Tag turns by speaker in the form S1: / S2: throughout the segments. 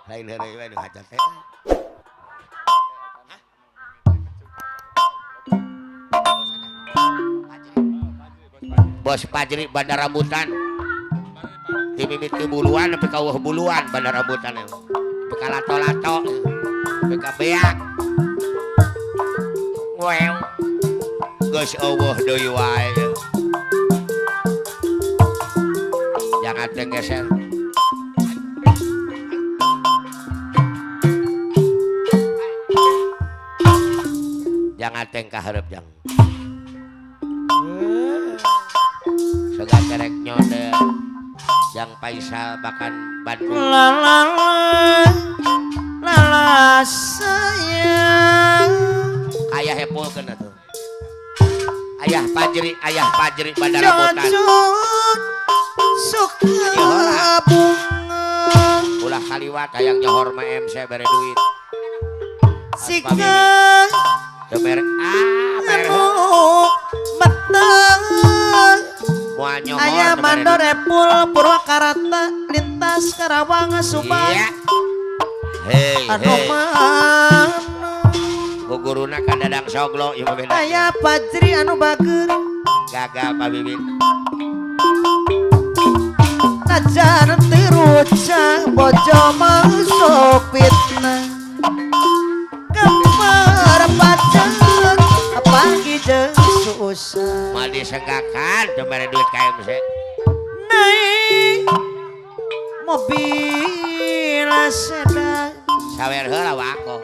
S1: Lain heureuy we nu hajat teh. Bos Pajri Bandar Rambutan. Di mimiti buluan tapi kawuh buluan Bandar Rambutan. Beka lato-lato. Beka beak. Wow. Geus eueuh deui wae. Jangan geser. Jangan tengkah hareup jang. Segan kerek nyode Jang Faisal bahkan Bandung.
S2: Lala sayang.
S1: Ayah hepulkeun atuh. Ayah Fajri Bandar Rambutan.
S2: Suka bunga.
S1: Ulah kaliwat hayang nyohor mah MC bere duit.
S2: Sika
S1: Demer
S2: matang.
S1: Moal nyohor
S2: Ayah mandor epul Purwakarta lintas Karawang Subang.
S1: Iya. Hei.
S2: Mana
S1: Guguruna kan Dadang Soglo ieu beda.
S2: Ayah Fajri anu bager.
S1: Gagal Pak Bibin.
S2: Najan tirucang bojo masuk fitnah. Kemar pacar pagi jeung susah.
S1: Mal disenggakan demer duit KMC.
S2: Naik mobil sedan
S1: Sawer heula wako.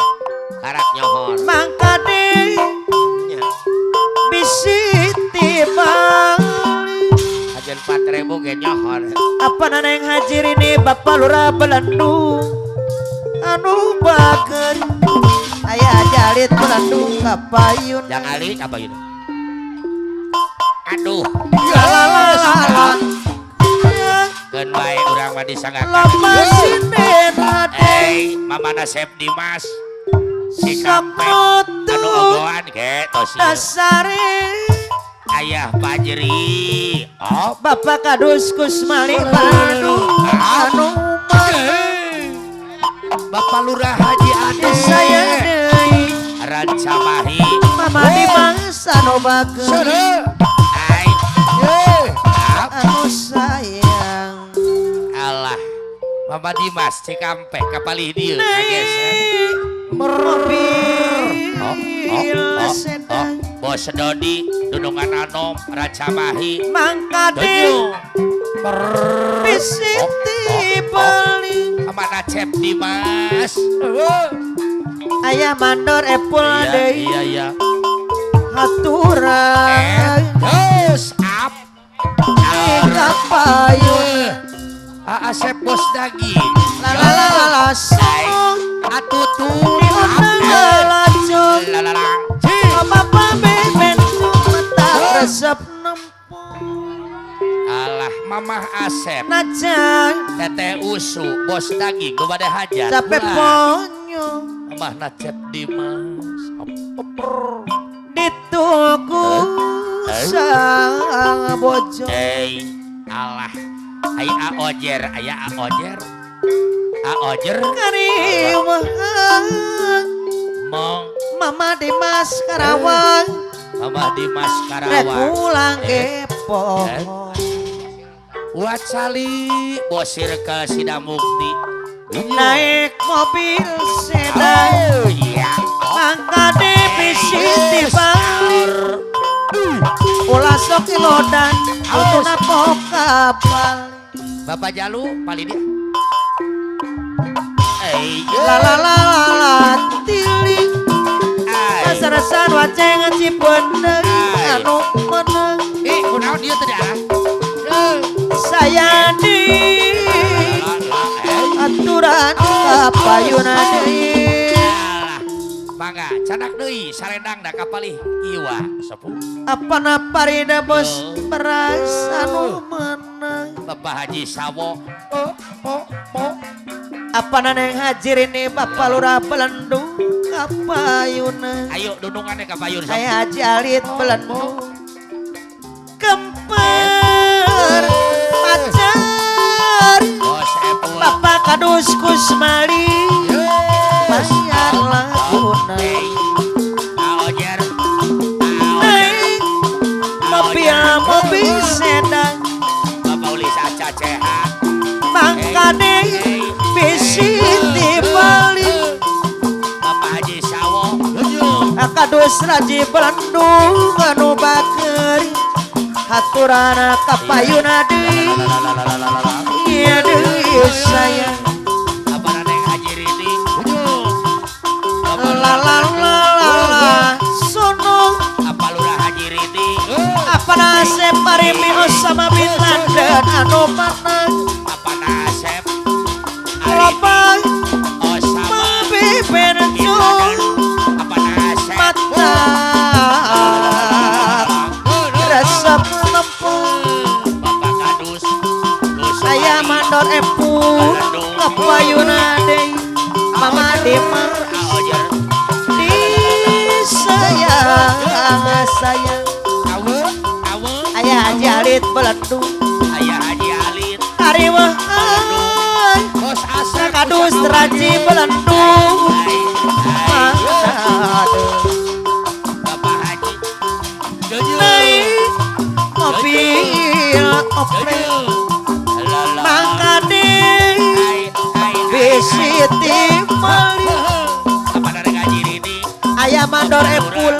S1: Karak nyohor.
S2: mangka deh
S1: Nya.
S2: bisi tibang.
S1: Ajen 4.000 ge nyohor.
S2: Apa naneng hajir ini Bapak Lurah Belandung anu bager. Ayah jalit Belandung kapayun.
S1: Jang Ali apa gitu? Aduh.
S2: Lalala
S1: Keun bae urang mah disanggakan.
S2: lama sinena
S1: Eh, Mamana Sep Dimas. Si Kampek anu ogohan ge tos ieu.
S2: dasare
S1: Ayah Fajri. Oh,
S2: Bapak Kadus Kusmali Bandung anu
S1: Bapak Lurah Haji Ade.
S2: saya deui
S1: Rancamahi.
S2: Mama Dimas anu bager
S1: Ai.
S2: anu sayang.
S1: Allah. Mama Dimas Cikampek kapalih dieu kageser.
S2: Mobil sedan
S1: Bos Dodi Dunungan Anom Rancamahi.
S2: mangka deh bisi tibeli.
S1: Mana Cep Dimas.
S2: Ayah mandor epul deui
S1: Iya.
S2: haturan
S1: Terus up.
S2: kapayun.
S1: Asep Bos Daging.
S2: Lalala song
S1: Atutu.
S2: ngalacon.
S1: Lalala.
S2: Bapak beben mata resep nempung.
S1: Alah Mamah Asep.
S2: Najan
S1: Teteh Usu Bos Daging nu bade hajat.
S2: capek ponyo
S1: Mamah na Cep Dimas.
S2: dituku sang bojo.
S1: Allah. Aya Aojer. Aojer.
S2: Karimahan
S1: Mong
S2: Mama Dimas Karawang
S1: Mamah Dimas
S2: rek
S1: Karawang.
S2: pulang kepo.
S1: Watsali Bosir ke Sidamukti.
S2: Naik mobil sedan
S1: Iya.
S2: mangka divisi tibang. Ulah sok ilodan utuna pokapal.
S1: Bapak Jalu paling dia.
S2: Lalala tiling kasarasan waceng cibeundeung anu meneng.
S1: Kunaon dia teh dah?
S2: Saya di aturan kapayunan deui.
S1: Mangga canak deui sarendang da kapalih kiwa sepuh.
S2: Apana parida bos beras anu meneng.
S1: Bapak Haji Sawo.
S2: Apana neng hajir ini Bapak Lurah Belandung kapayunan.
S1: Ayo dudungannya kapayun.
S2: Saya Haji Alit Belandung kemper pacar
S1: Bos Epul.
S2: Bapak Kadus Kusmali mangkane bisi dibalik
S1: Bapak Haji Sawo
S2: kados raji Bandung anu bakeri haturana kapayuna deui ieu deui sayang
S1: apa Neng Haji Ridi
S2: la la la la sono
S1: apa Lurah Haji Ridi
S2: apa nasib parimi Osama bin Laden anu manang
S1: apa Nasep
S2: loba
S1: Osama
S2: bibir
S1: Bin
S2: jul
S1: Laden apa Nasep
S2: mata resep lempung
S1: Bapak Kadus
S2: aya mandor epul kapayuna deui mama demar
S1: Aojer
S2: di sayang aya Haji Alit Belendung
S1: Ayah Haji Alit
S2: kariweuh
S1: Bos Asep
S2: kadus raji Belendung aduh
S1: Bapak Haji
S2: naik mobil oprek mangkane bisi timali
S1: apa Neng Haji Ridi
S2: aya mandor epul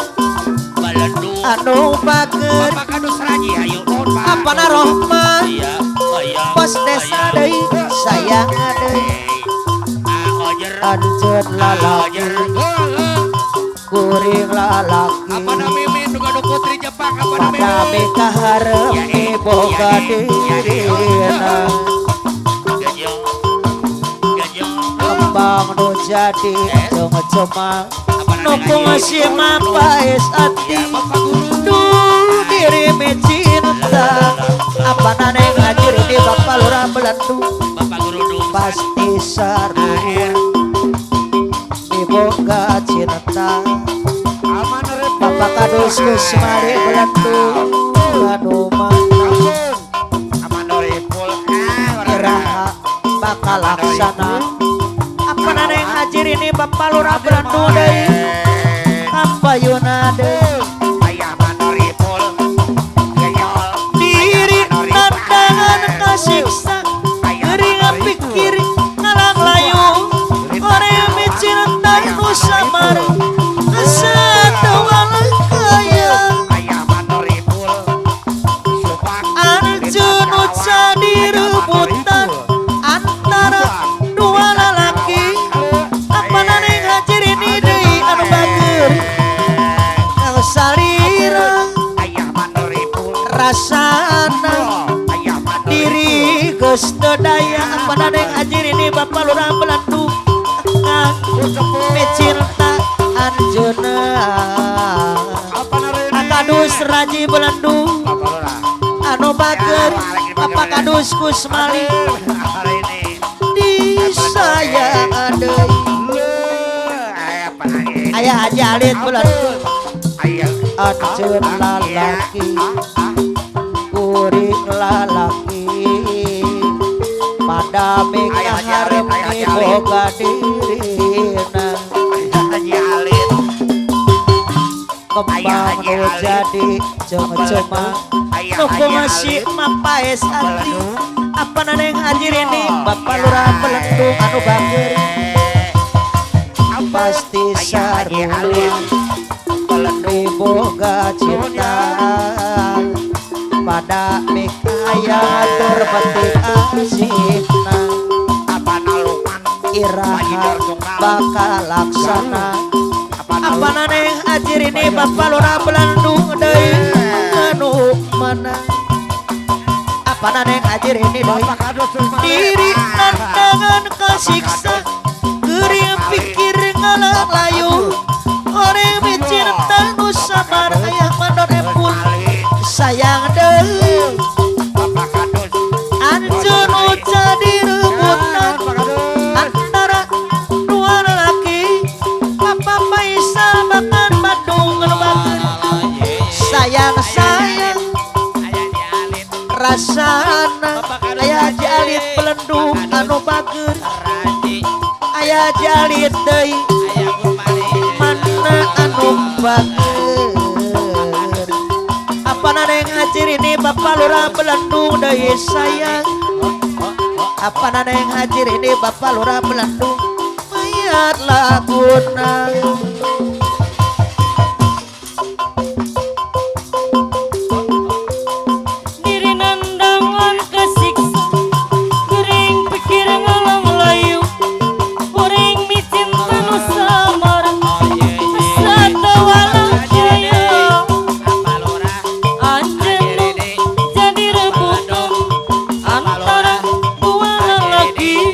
S1: Balendung
S2: anu bager
S1: Bapak Kadus Raji ayo nuhun Pak
S2: apana Rohman
S1: iya
S2: pos desa deui sayang deui
S1: Aojer
S2: anjeun lalaki
S1: Aojer
S2: kuring lalaki
S1: apa Mimin nu gaduh putri Jepang apa
S2: pada
S1: Mimin
S2: mikahareupi boga dirina
S1: Gajong Gajong
S2: kembang nu jadi jeung cemang
S1: apa
S2: nu masih mapaes ati
S1: Bapak Guru
S2: duh diri me cinta apa Neng Haji Ridi Bapak Lurah Belendung
S1: Bapak Guru Dung
S2: pasti sarua diboga cinta Bapak Kadus Kusmari Belendung anu manang
S1: Amandoripul
S2: iraha bakal laksana apa Neng Haji Ridi Bapak Lurah Belendung deui kapayuna deui
S1: Ayah Mandoripul Gayol
S2: diri nandangan kasiksa gering pikir ngalang layu orang micin dan nusamar asatawala kaya
S1: Ayah Mandoripul Subak
S2: anjeun uca direbutan antara dua lalaki apa Neng Haji Ridi deui anu bager salira
S1: Ayah Mandoripul
S2: rasana
S1: Ayah Mandoripul
S2: diri geus teu daya apa Neng Haji Ridi Bapak Lurah Belendung cinta anjeunna kadus raji Belendung anu bager Bapak Kadus Kusmali di sayang deui aya Haji Alit Belendung anjeun lalaki kuring lalaki pada mikahareupi boga dirina kembang nu jadi jeung cemang nu masih mapaes ati apa Neng Haji Ridi Bapak Lurah Belendung anu bager pasti sarua boga cinta pada mikaya terbetik asihna iraha bakal laksana apa Neng Haji Ridi Bapak Lurah Belendung deui anu mana apa Neng Haji Ridi deui diri nandangan kasiksa gering pikir ngalang layu orang micin dan nusamar ayah mandor epul sayang deui anjeun uca direbutan antara dua lalaki Papa Faisal bahkan Bandung anu bager sayang rasana aya Haji Alit Belendung anu bager aya Haji Alit deui mana anu bager apa Neng Haji Ridi Bapak Lurah Belendung deui sayang apa naneng haji ini Bapak Lurah Belendung mayat laguna
S3: diri nandangan kesiksa kering pikir ngalang layu kuring micin tanu samar satu walang jaya anjen jadi rebutan antara dua lelaki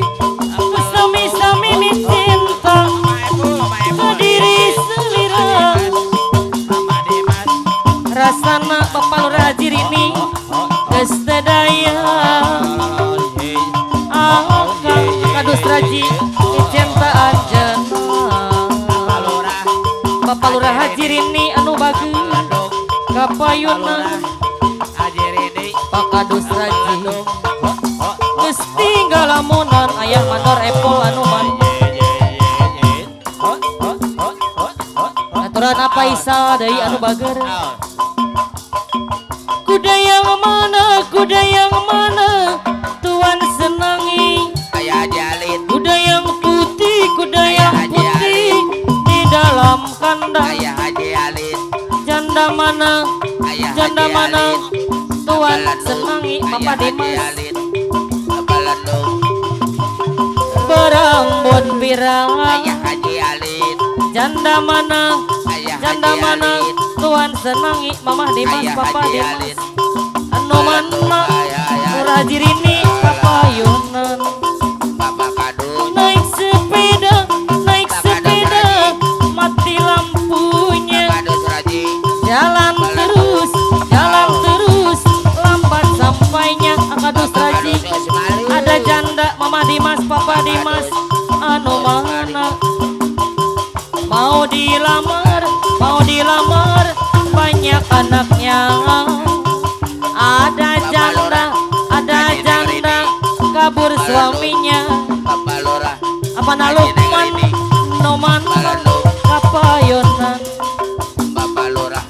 S3: sami-sami dicinta kediri selira rasana Bapak Lurah Haji Rini geus teu daya angkang kadus raji dicinta anjeunna Bapak Lurah Haji Rini anu bageus kapayuna Pak kadus raji geus tinggal lamunan aya mandor epol anu man aturan apa isa deui anu bager kuda yang mana tuan senangi
S1: Ayah jalin
S3: kuda yang putih di dalam kandang
S1: Ayah Haji Alin
S3: janda mana
S1: Ayah
S3: janda
S1: Haji
S3: mana
S1: Alin
S3: tuan
S1: Balandung.
S3: senangi Papa
S1: Ayah Haji
S3: Dimas
S1: Alin Balandung.
S3: berambut pirang
S1: Ayah Haji Alin
S3: janda mana
S1: Ayah
S3: janda
S1: Haji
S3: mana
S1: Alin
S3: tuan senangi Mama Dimas
S1: Ayah
S3: Papa
S1: Haji
S3: Dimas
S1: Alin
S3: anu mana
S1: Ayah
S3: Lurah Haji Rini papayunan
S1: Bapak Kadun
S3: naik sepeda mati lampunya
S1: Kadus Raji
S3: jalan terus lambat sampainya akadus raji ada janda Mama Dimas Papa Dimas anu mana mau dilamar banyak anaknya ada janda kabur suaminya
S1: Bapak Lurah
S3: apa nalukman noman kapayonan
S1: Bapak Lurah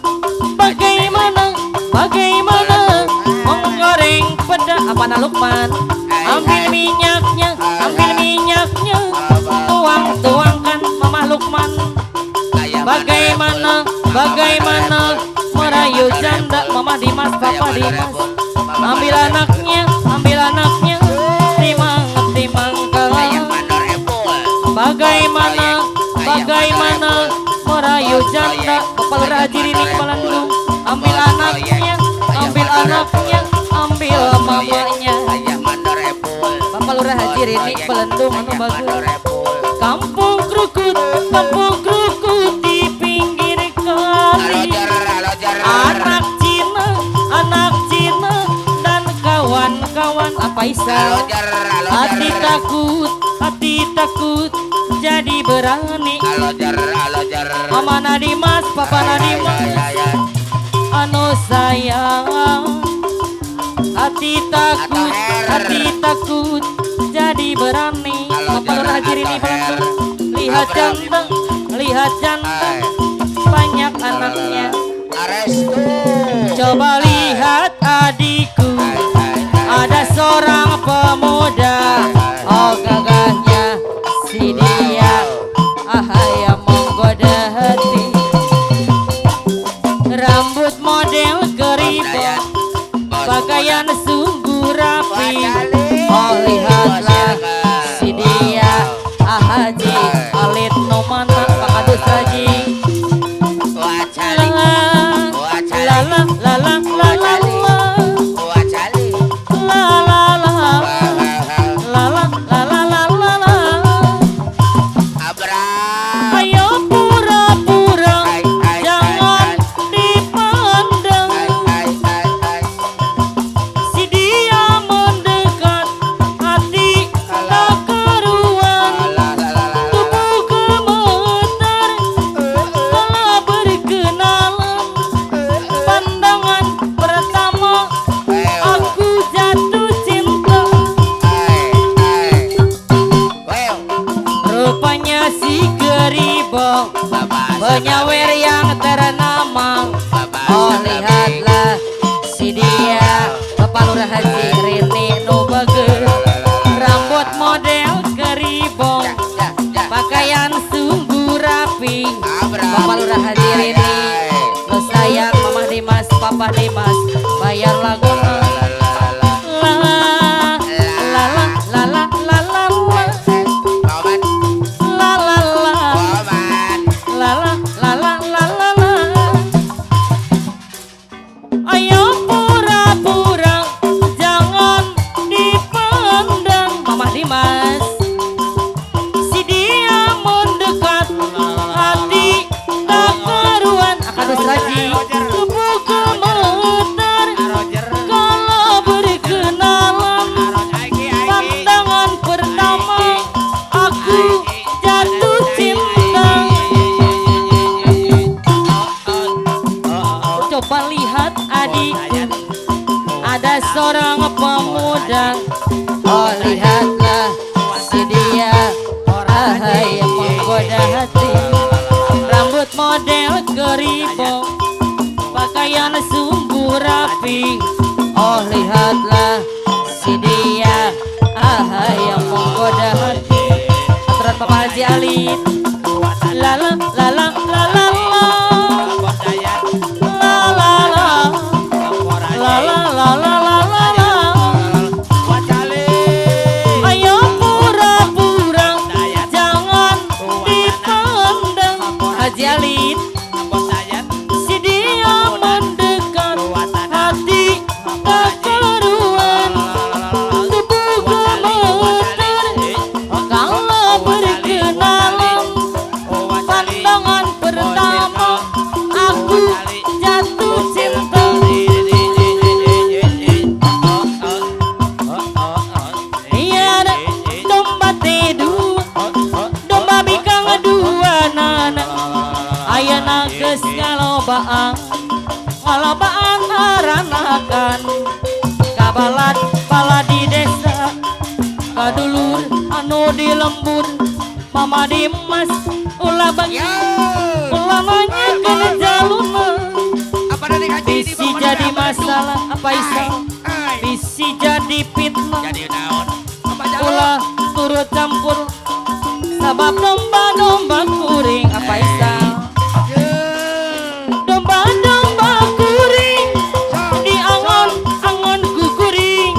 S3: bagaimana menggoreng peda apa nalukman ambil minyaknya tuangkan Mama Lukman bagaimana merayu janda Mama Dimas Papa Dimas ambil anaknya timang
S1: Ayah Mandor Epul
S3: bagaimana merayu janda Bapak Lurah Haji Rini Balandung ambil anaknya ambil mamanya
S1: Ayah Mandor Epul
S3: Bapak Lurah Haji Rini Balandung anu bagus
S1: Mandor Epul
S3: kampung krukut di pinggir kali
S1: Alojar
S3: anak Cina dan kawan-kawan apa isa hati takut jadi berani
S1: Alojar
S3: Mama Nadimas Papa Nadimas anu sayang hati takut jadi berani Bapak Lurah Haji Rini Balandung lihat janda banyak anaknya
S1: Arestu
S3: coba lihat adikku ada seorang pemuda oh gagahnya si dia ahaya menggoda hati rambut model geribong pakaian sungguh rapi oh lihatlah si dia Haji Alit Nomana Pak Kadus Raji ayo pura-pura jangan dipandang si dia mendekat hati tak keruan tubuh gemetar kala berkenalan pandangan pertama aku jatuh cinta rupanya si geribong penyawer yang ternama oh lihatlah si dia Bapak Lurah Haji Rini nu bageus beribu pakaian sungguh rapi. Oh lihatlah si dia yang menggoda hati. Aturan Papa Haji Alit. Lala lala lala la. La la la la la la la. Ayo pura-pura jangan dipandang. Haji Alit si dia mendekat hati tak keruan. Tubuh gemeter kalau berkenalan. Pandangan pertama aku jatuh cinta. Tiada domba tedu, domba bikang dua nana. Ayana geus ngalobaan, ngalobaan haranakan. Kabalat pala di desa, kadulur anu di lembur. Mama Dimas ulah bagi, ulah nanyakeun jaluna. Bisi jadi masalah apa isal, bisi jadi fitnah. Ulah turut campur sabab domba-domba kuring apa isal. Domba-domba kuring di angon-angon ku kuring,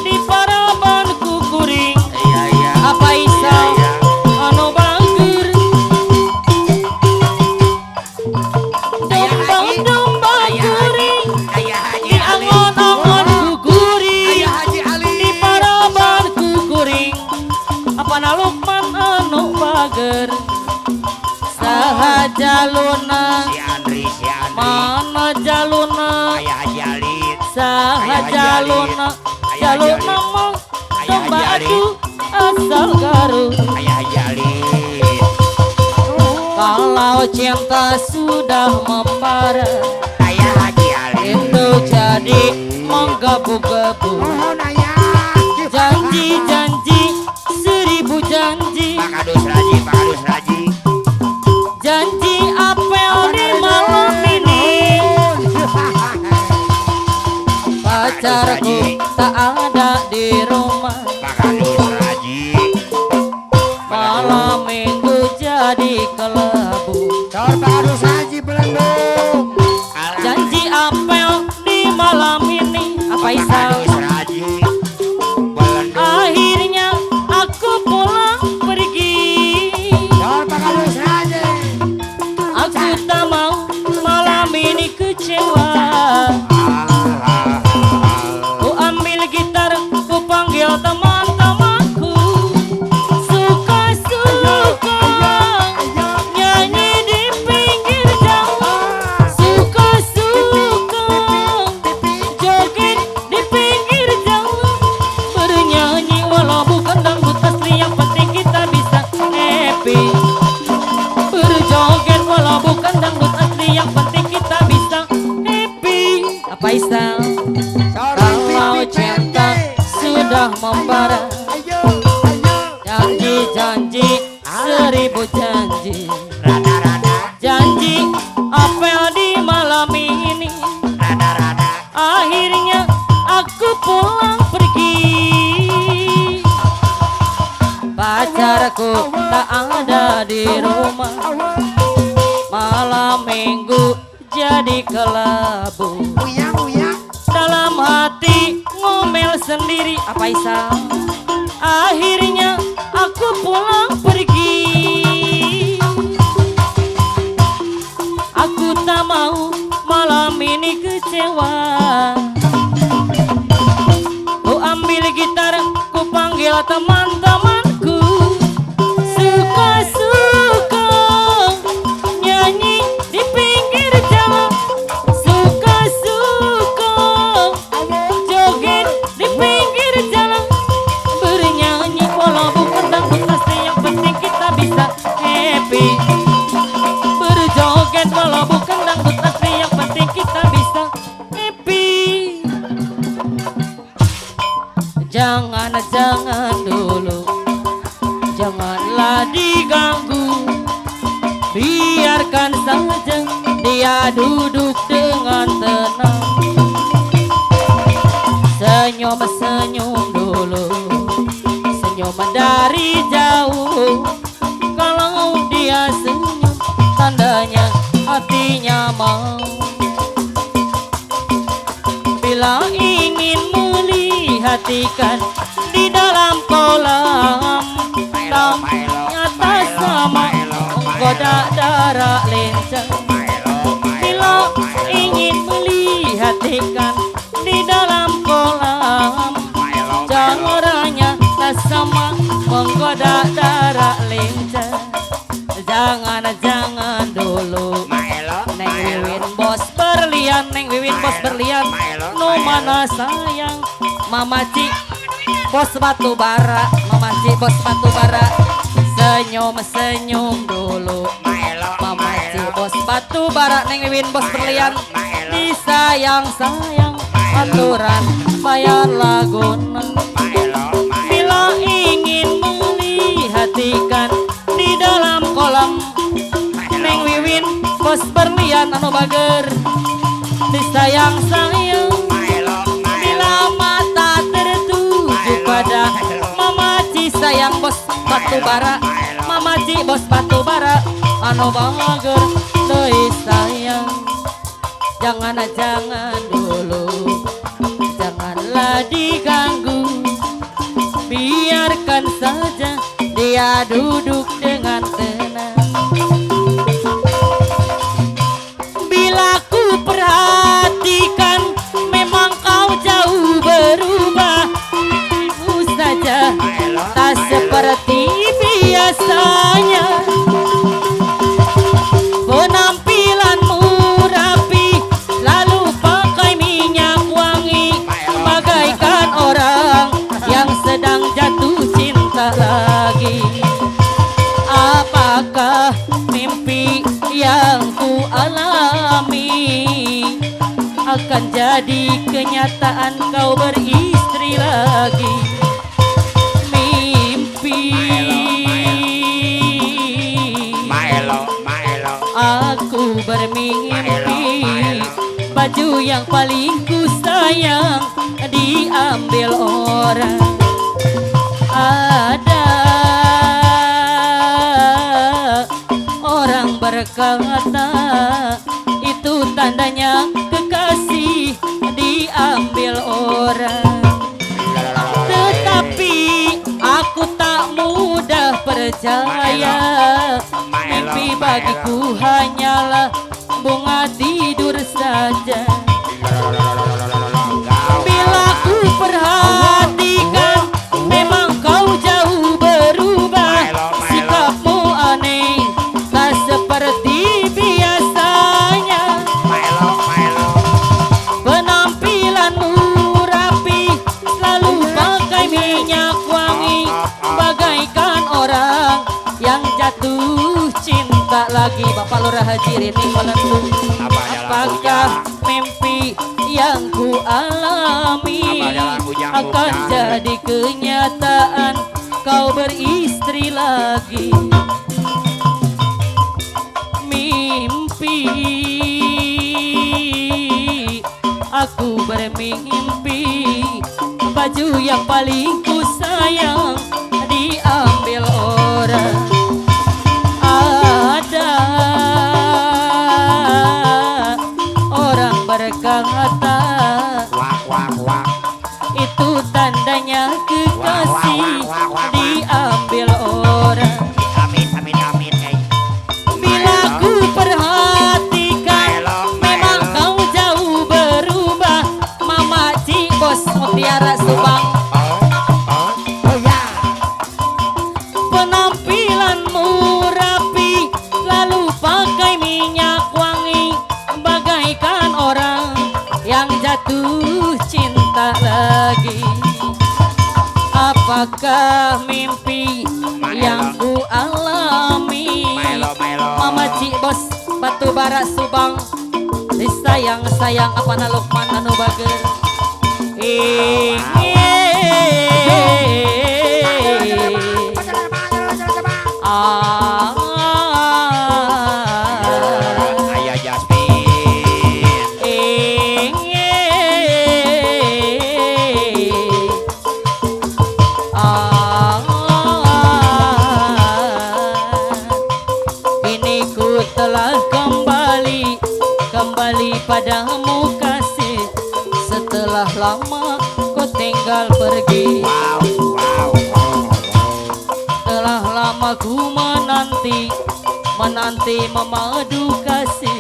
S3: di paraban ku kuring apa isal. Anu bangkir domba-domba kuring di angon-angon ku kuring, di paraban ku kuring. Apana Lukman anu bager saha jaluna, mana jaluna, saha jaluna, jaluna mah domba aduh asal garut. Kalau cinta sudah membara, itu jadi menggebu-gebu. Janji-janji seribu janji, janji apel di malam ini. Pacarku tak ada di rumah, malam minggu jadi kelabu. Janji apel di malam ini apa isal. Akhirnya aku pulang pergi. Aku tak mau malam ini kecewa. Ku ambil gitar, ku panggil teman-temanku. Suka-suka nyanyi di pinggir jalan. Suka-suka joget di pinggir jalan. Bernyanyi walau bukan dangdut asli, yang penting kita bisa happy. Berjoget walau bukan dangdut asli, yang penting kita bisa happy. Apa isal? Kalau cinta sudah membara, janji-janji seribu janji. Janji apel di malam ini. Akhirnya aku pulang pergi. Pacarku tak ada di rumah, malam minggu jadi kelabu. Dalam hati ngomel sendiri apa isal. Akhirnya aku pulang pergi. Aku tak mau malam ini kecewa. Ku ambil gitar, ku panggil teman-temanku. Suka-suka nyanyi di pinggir jalan. Suka-suka joget di pinggir jalan. Bernyanyi walau bukan dangdut asli, yang penting kita bisa happy. Berjoget walau bukan dangdut asli, yang penting kita bisa happy. Jangan dulu, janganlah diganggu, biarkan saja dia duduk dengan tenang. Senyum-senyum dulu, senyum dari jauh. Kalau dia senyum, tandanya hatinya mau. Bila ingin melihat ikan di dalam kolam, ternyata sama menggoda darah lenca. Bila ingin melihat ikan di dalam kolam, caranya tak sama menggoda darah lenca. Jangan dulu, Neng Wiwin bos berlian, Neng Wiwin bos berlian. No mana sayang, Mama Ci bos batu bara, Mama Ci bos batu bara. Senyum dulu, Mama Ci bos batu bara, Neng Wiwin bos berlian. Disayang aturan bayar laguna. Bila ingin melihat ikan di dalam kolam, Neng Wiwin bos berlian anu bager. Disayang bila mata tertuju pada Mama Ci sayang bos batu bara, Mama Ci bos batu bara anu bager. Deui sayang, jangan dulu, janganlah diganggu, biarkan saja dia duduk dengan tenang. Bila ku perhatikan, memang kau jauh berubah. Ku saja tak seperti biasanya. Penampilanmu rapi, lalu pakai minyak wangi, bagaikan orang yang sedang jatuh cinta lagi. Apakah mimpi yang ku alami akan jadi kenyataan, kau beristri lagi? Mimpi aku bermimpi, baju yang paling ku sayang diambil orang. Ada orang berkata itu tandanya kekasih diambil orang. Tetapi aku tak mudah percaya, mimpi bagiku hanyalah bunga tidur saja. Bila ku perhatikan, memang kau jauh berubah. Sikapmu aneh, tak seperti biasanya. Penampilanmu rapi, selalu pakai minyak wangi, bagaikan orang yang jatuh cinta lagi. Bapak Lurah Haji Rini Malentu. Apakah mimpi yang ku alami akan jadi kenyataan, kau beristri lagi? Mimpi aku bermimpi, baju yang paling ku sayang diambil orang. Ada orang berkata itu tandanya kekasih diambil orang. Bila ku perhatikan, memang kau jauh berubah. Mama Ci bos Mutiara Subang. Penampilanmu rapi, lalu pakai minyak wangi, bagaikan orang yang jatuh cinta lagi. Apakah mimpi yang ku alami? Mama Ci bos batu bara Subang. Disayang apa na Lukman anu bager.
S1: Ayah Jasmine.
S3: padamu kasih, setelah lama kau tinggal pergi. Telah lama ku menanti memadu kasih,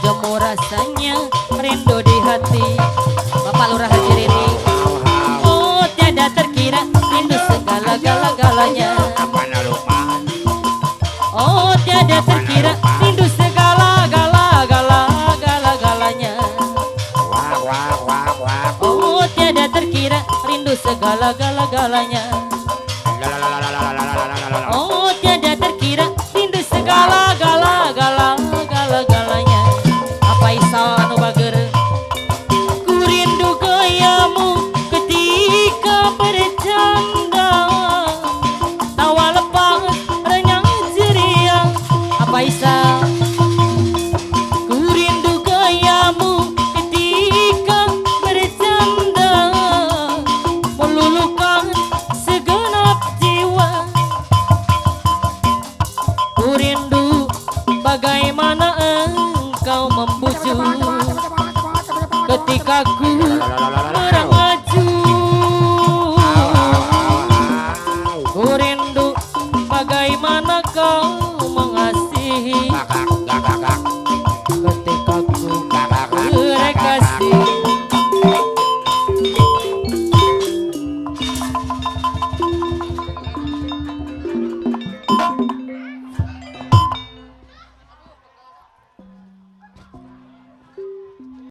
S3: jemu rasanya rindu di hati. Bapak Lurah Haji Rini. Oh tiada terkira rindu segala-galanya. Oh tiada terkira rindu segala-galanya. Oh tiada terkira rindu segala-galanya. Oh tiada terkira rindu segala-galanya. Apa isal anu bager? Ku rindu gayamu ketika bercanda, tawa lepas renyah ceria. Apa isal? Ku rindu gayamu ketika bercanda, meluluhkan segenap jiwa. Ku rindu bagaimana engkau membujuk ketika ku merangaju. Ku rindu bagaimana kau mengasihi